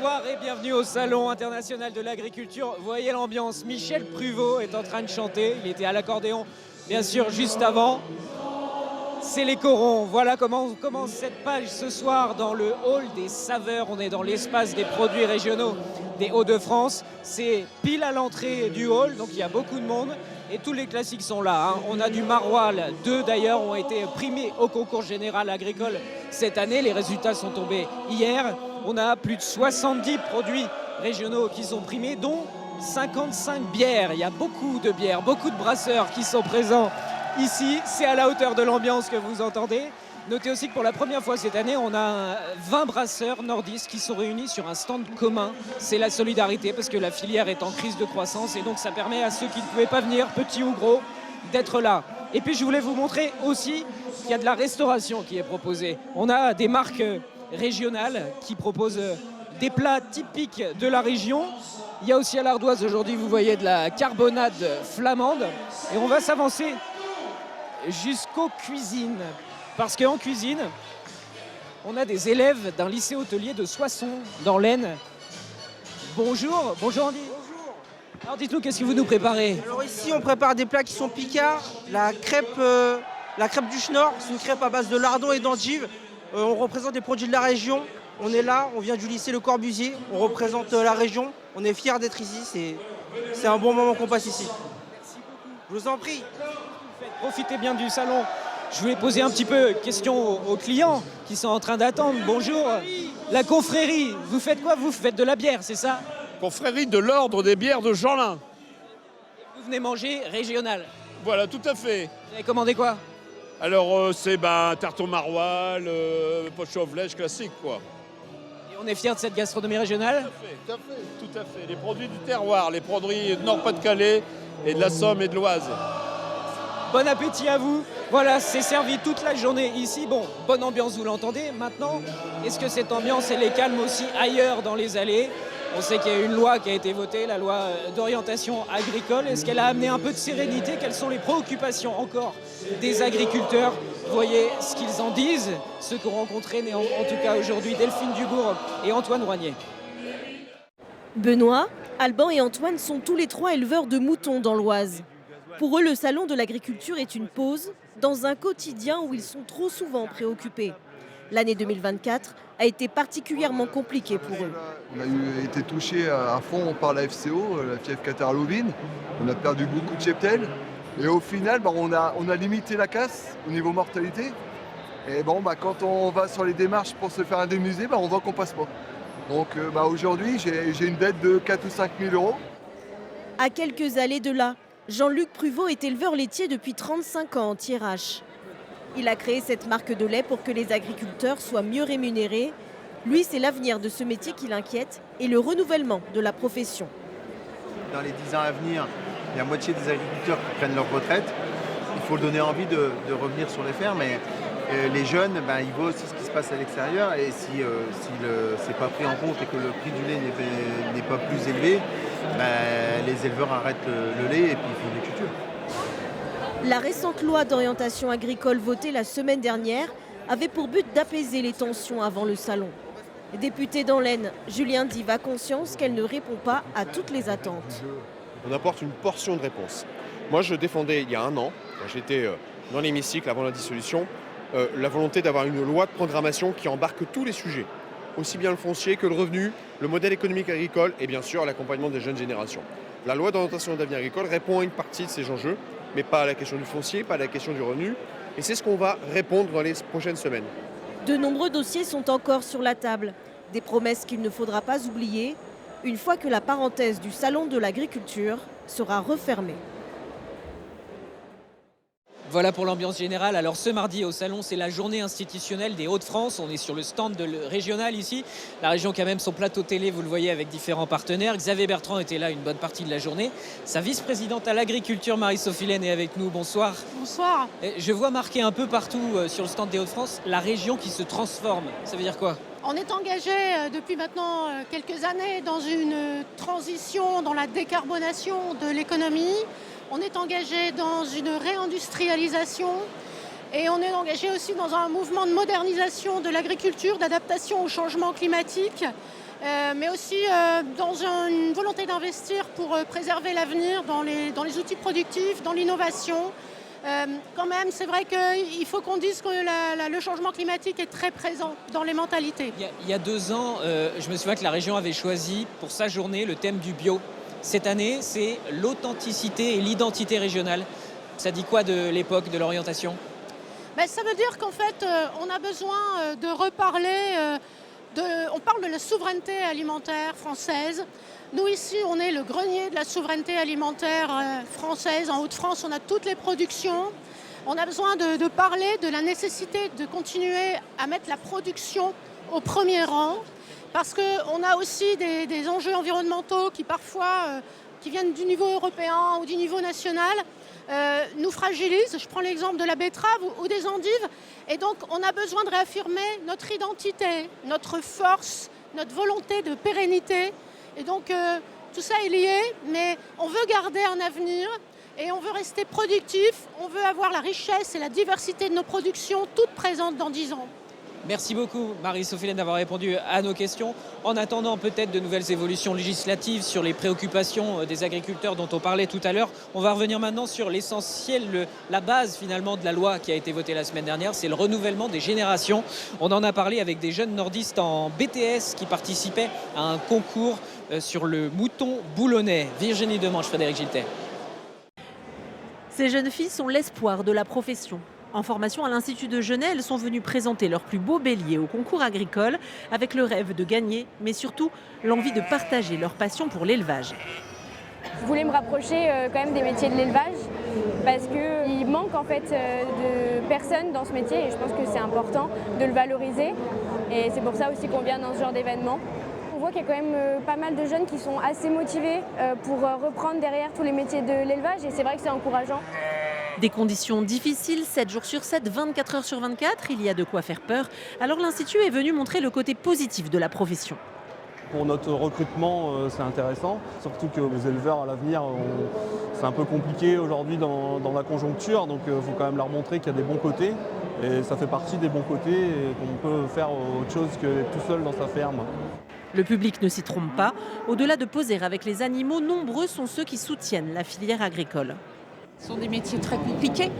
Bonsoir et bienvenue au Salon international de l'agriculture. Vous voyez l'ambiance, Michel Pruvot est en train de chanter, il était à l'accordéon bien sûr juste avant. C'est les corons, voilà comment on commence cette page ce soir dans le hall des saveurs. On est dans l'espace des produits régionaux des Hauts-de-France. C'est pile à l'entrée du hall, donc il y a beaucoup de monde. Et tous les classiques sont là, hein. On a du maroilles, 2 d'ailleurs ont été primés au concours général agricole cette année. Les résultats sont tombés hier. On a plus de 70 produits régionaux qui sont primés, dont 55 bières. Il y a beaucoup de bières, beaucoup de brasseurs qui sont présents ici. C'est à la hauteur de l'ambiance que vous entendez. Notez aussi que pour la première fois cette année, on a 20 brasseurs nordistes qui sont réunis sur un stand commun. C'est la solidarité parce que la filière est en crise de croissance et donc ça permet à ceux qui ne pouvaient pas venir, petits ou gros, d'être là. Et puis je voulais vous montrer aussi qu'il y a de la restauration qui est proposée. On a des marques régionales qui proposent des plats typiques de la région. Il y a aussi à l'Ardoise aujourd'hui, vous voyez, de la carbonade flamande. Et on va s'avancer jusqu'aux cuisines. Parce qu'en cuisine, on a des élèves d'un lycée hôtelier de Soissons, dans l'Aisne. Bonjour, bonjour Andy. Bonjour. Alors dites-nous, qu'est-ce que vous nous préparez? Alors ici, on prépare des plats qui sont picards. La crêpe du Schnorr, c'est une crêpe à base de lardons et d'endives. On représente des produits de la région. On est là, on vient du lycée Le Corbusier. On représente la région. On est fiers d'être ici. C'est un bon moment qu'on passe ici. Merci beaucoup. Je vous en prie. Profitez bien du salon. Je voulais poser un petit peu question aux clients qui sont en train d'attendre. Bonjour, la confrérie, vous faites quoi? Vous faites de la bière, c'est ça? Confrérie de l'ordre des bières de Jeanlin. Vous venez manger régional. Voilà, tout à fait. Vous avez commandé quoi? Alors, c'est tarte au maroilles, poche au vlèche classique, quoi. Et on est fiers de cette gastronomie régionale? Tout à fait, tout à fait. Les produits du terroir, les produits de Nord-Pas-de-Calais et de la Somme et de l'Oise. Bon appétit à vous. Voilà, c'est servi toute la journée ici. Bon, bonne ambiance, vous l'entendez. Maintenant, est-ce que cette ambiance, elle est calme aussi ailleurs dans les allées? On sait qu'il y a une loi qui a été votée, la loi d'orientation agricole. Est-ce qu'elle a amené un peu de sérénité? Quelles sont les préoccupations encore des agriculteurs? Vous voyez ce qu'ils en disent, ceux qu'ont rencontrés en tout cas aujourd'hui Delphine Dubourg et Antoine Roignet. Benoît, Alban et Antoine sont tous les 3 éleveurs de moutons dans l'Oise. Pour eux, le salon de l'agriculture est une pause dans un quotidien où ils sont trop souvent préoccupés. L'année 2024 a été particulièrement compliquée pour eux. On a été touché à fond par la FCO, la fièvre catarrhale ovine. On a perdu beaucoup de cheptels. Et au final, on a limité la casse au niveau mortalité. Et quand on va sur les démarches pour se faire indemniser, on voit qu'on passe pas. Donc aujourd'hui, j'ai une dette de 4 ou 5 000 euros. À quelques allées de là, Jean-Luc Pruvot est éleveur laitier depuis 35 ans en Thiérache. Il a créé cette marque de lait pour que les agriculteurs soient mieux rémunérés. Lui, c'est l'avenir de ce métier qui l'inquiète et le renouvellement de la profession. Dans les 10 ans à venir, il y a moitié des agriculteurs qui prennent leur retraite. Il faut leur donner envie de revenir sur les fermes. Et les jeunes, ils voient aussi ce qui se passe à l'extérieur. Et si c'est pas pris en compte et que le prix du lait n'est pas plus élevé, les éleveurs arrêtent le lait et puis ils font des cultures. La récente loi d'orientation agricole votée la semaine dernière avait pour but d'apaiser les tensions avant le salon. Député dans l'Aisne, Julien Dive a conscience qu'elle ne répond pas à toutes les attentes. On apporte une portion de réponse. Moi, je défendais il y a un an, quand j'étais dans l'hémicycle avant la dissolution, la volonté d'avoir une loi de programmation qui embarque tous les sujets, aussi bien le foncier que le revenu, le modèle économique agricole et bien sûr l'accompagnement des jeunes générations. La loi d'orientation d'avenir agricole répond à une partie de ces enjeux, mais pas à la question du foncier, pas à la question du revenu. Et c'est ce qu'on va répondre dans les prochaines semaines. De nombreux dossiers sont encore sur la table. Des promesses qu'il ne faudra pas oublier une fois que la parenthèse du salon de l'agriculture sera refermée. Voilà pour l'ambiance générale. Alors ce mardi au salon, c'est la journée institutionnelle des Hauts-de-France. On est sur le stand de régional ici. La région qui a même son plateau télé, vous le voyez, avec différents partenaires. Xavier Bertrand était là une bonne partie de la journée. Sa vice-présidente à l'agriculture, Marie-Sophie Laine, est avec nous. Bonsoir. Bonsoir. Je vois marqué un peu partout sur le stand des Hauts-de-France, la région qui se transforme. Ça veut dire quoi? On est engagé depuis maintenant quelques années dans une transition, dans la décarbonation de l'économie. On est engagé dans une réindustrialisation et on est engagé aussi dans un mouvement de modernisation de l'agriculture, d'adaptation au changement climatique. mais aussi dans une volonté d'investir pour préserver l'avenir dans les outils productifs, dans l'innovation. Quand même, c'est vrai qu'il faut qu'on dise que le changement climatique est très présent dans les mentalités. Il y a 2 ans, je me souviens que la région avait choisi pour sa journée le thème du bio. Cette année, c'est l'authenticité et l'identité régionale. Ça dit quoi de l'époque, de l'orientation ? Ça veut dire qu'en fait, on a besoin de reparler, on parle de la souveraineté alimentaire française. Nous ici, on est le grenier de la souveraineté alimentaire française. En Hauts-de-France, on a toutes les productions. On a besoin de parler de la nécessité de continuer à mettre la production au premier rang, parce qu'on a aussi des enjeux environnementaux qui parfois, qui viennent du niveau européen ou du niveau national, nous fragilisent. Je prends l'exemple de la betterave ou des endives. Et donc, on a besoin de réaffirmer notre identité, notre force, notre volonté de pérennité. Et donc, tout ça est lié, mais on veut garder un avenir et on veut rester productif. On veut avoir la richesse et la diversité de nos productions toutes présentes dans 10 ans. Merci beaucoup Marie-Sophie d'avoir répondu à nos questions. En attendant peut-être de nouvelles évolutions législatives sur les préoccupations des agriculteurs dont on parlait tout à l'heure, on va revenir maintenant sur l'essentiel, la base finalement de la loi qui a été votée la semaine dernière, c'est le renouvellement des générations. On en a parlé avec des jeunes nordistes en BTS qui participaient à un concours sur le mouton boulonnais. Virginie Demange, Frédéric Giltet. Ces jeunes filles sont l'espoir de la profession. En formation à l'Institut de Genève, elles sont venues présenter leur plus beau bélier au concours agricole avec le rêve de gagner, mais surtout l'envie de partager leur passion pour l'élevage. Je voulais me rapprocher quand même des métiers de l'élevage parce qu'il manque en fait de personnes dans ce métier et je pense que c'est important de le valoriser et c'est pour ça aussi qu'on vient dans ce genre d'événement. On voit qu'il y a quand même pas mal de jeunes qui sont assez motivés pour reprendre derrière tous les métiers de l'élevage et c'est vrai que c'est encourageant. Des conditions difficiles, 7 jours sur 7, 24 heures sur 24, il y a de quoi faire peur. Alors l'Institut est venu montrer le côté positif de la profession. Pour notre recrutement, c'est intéressant, surtout que les éleveurs à l'avenir, c'est un peu compliqué aujourd'hui dans la conjoncture, donc il faut quand même leur montrer qu'il y a des bons côtés. Et ça fait partie des bons côtés et qu'on peut faire autre chose que d'être tout seul dans sa ferme. Le public ne s'y trompe pas. Au-delà de poser avec les animaux, nombreux sont ceux qui soutiennent la filière agricole. Ce sont des métiers très compliqués.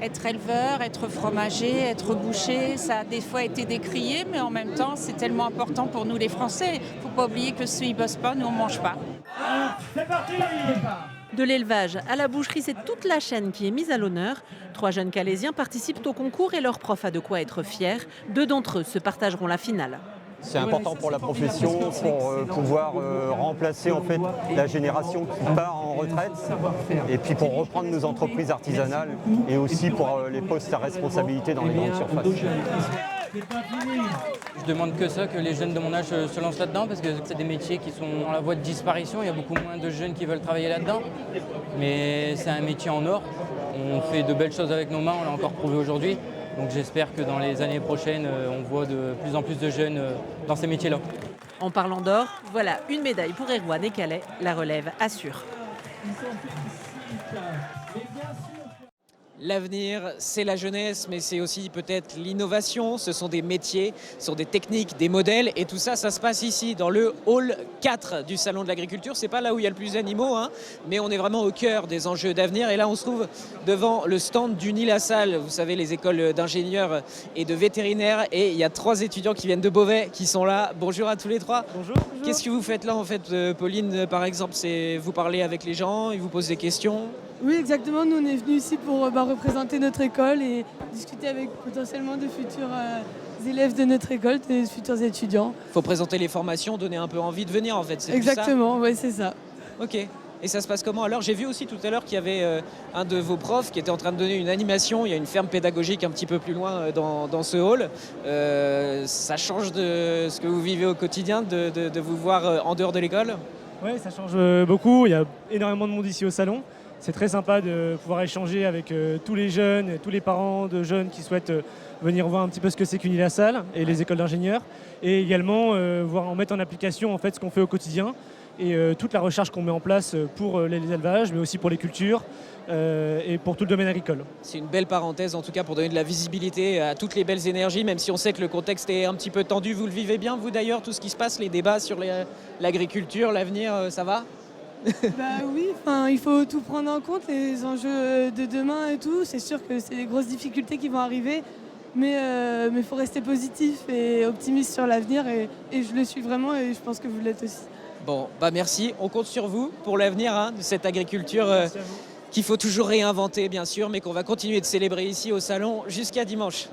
Être éleveur, être fromager, être boucher, ça a des fois été décrié, mais en même temps, c'est tellement important pour nous les Français. Il ne faut pas oublier que ceux qui ne bossent pas, nous, on ne mange pas. C'est parti ! De l'élevage à la boucherie, c'est toute la chaîne qui est mise à l'honneur. 3 jeunes Calaisiens participent au concours et leur prof a de quoi être fier. 2 d'entre eux se partageront la finale. C'est important pour la profession, pour pouvoir remplacer en fait la génération qui part en retraite et puis pour reprendre nos entreprises artisanales et aussi pour les postes à responsabilité dans les grandes surfaces. Je demande que ça, que les jeunes de mon âge se lancent là-dedans parce que c'est des métiers qui sont en la voie de disparition. Il y a beaucoup moins de jeunes qui veulent travailler là-dedans. Mais c'est un métier en or. On fait de belles choses avec nos mains, on l'a encore prouvé aujourd'hui. Donc j'espère que dans les années prochaines, on voit de plus en plus de jeunes dans ces métiers-là. En parlant d'or, voilà une médaille pour Erwan et Calais. La relève assure. L'avenir, c'est la jeunesse, mais c'est aussi peut-être l'innovation. Ce sont des métiers, ce sont des techniques, des modèles. Et tout ça, ça se passe ici, dans le hall 4 du Salon de l'Agriculture. C'est pas là où il y a le plus d'animaux, mais on est vraiment au cœur des enjeux d'avenir. Et là, on se trouve devant le stand d'Uni-la-Salle. Vous savez, les écoles d'ingénieurs et de vétérinaires. Et il y a 3 étudiants qui viennent de Beauvais qui sont là. Bonjour à tous les 3. Bonjour. Qu'est-ce que vous faites là, en fait, Pauline, par exemple? C'est vous parlez avec les gens, ils vous posent des questions? Oui, exactement. Nous, on est venus ici pour représenter notre école et discuter avec potentiellement de futurs élèves de notre école, des futurs étudiants. Il faut présenter les formations, donner un peu envie de venir, en fait. C'est exactement, oui, c'est ça. Ok. Et ça se passe comment? Alors, j'ai vu aussi tout à l'heure qu'il y avait un de vos profs qui était en train de donner une animation. Il y a une ferme pédagogique un petit peu plus loin dans ce hall. Ça change de ce que vous vivez au quotidien, de vous voir en dehors de l'école? Oui, ça change beaucoup. Il y a énormément de monde ici au salon. C'est très sympa de pouvoir échanger avec tous les jeunes, tous les parents de jeunes qui souhaitent venir voir un petit peu ce que c'est qu'Uni-la-Salle et les écoles d'ingénieurs. Et également en mettre en application en fait, ce qu'on fait au quotidien. et toute la recherche qu'on met en place pour les élevages, mais aussi pour les cultures et pour tout le domaine agricole. C'est une belle parenthèse en tout cas pour donner de la visibilité à toutes les belles énergies, même si on sait que le contexte est un petit peu tendu. Vous le vivez bien, vous d'ailleurs, tout ce qui se passe, les débats sur l'agriculture, l'avenir, ça va? Oui, il faut tout prendre en compte, les enjeux de demain et tout. C'est sûr que c'est des grosses difficultés qui vont arriver, mais il faut rester positif et optimiste sur l'avenir et je le suis vraiment et je pense que vous l'êtes aussi. Bon, merci, on compte sur vous pour l'avenir de cette agriculture qu'il faut toujours réinventer bien sûr, mais qu'on va continuer de célébrer ici au Salon jusqu'à dimanche.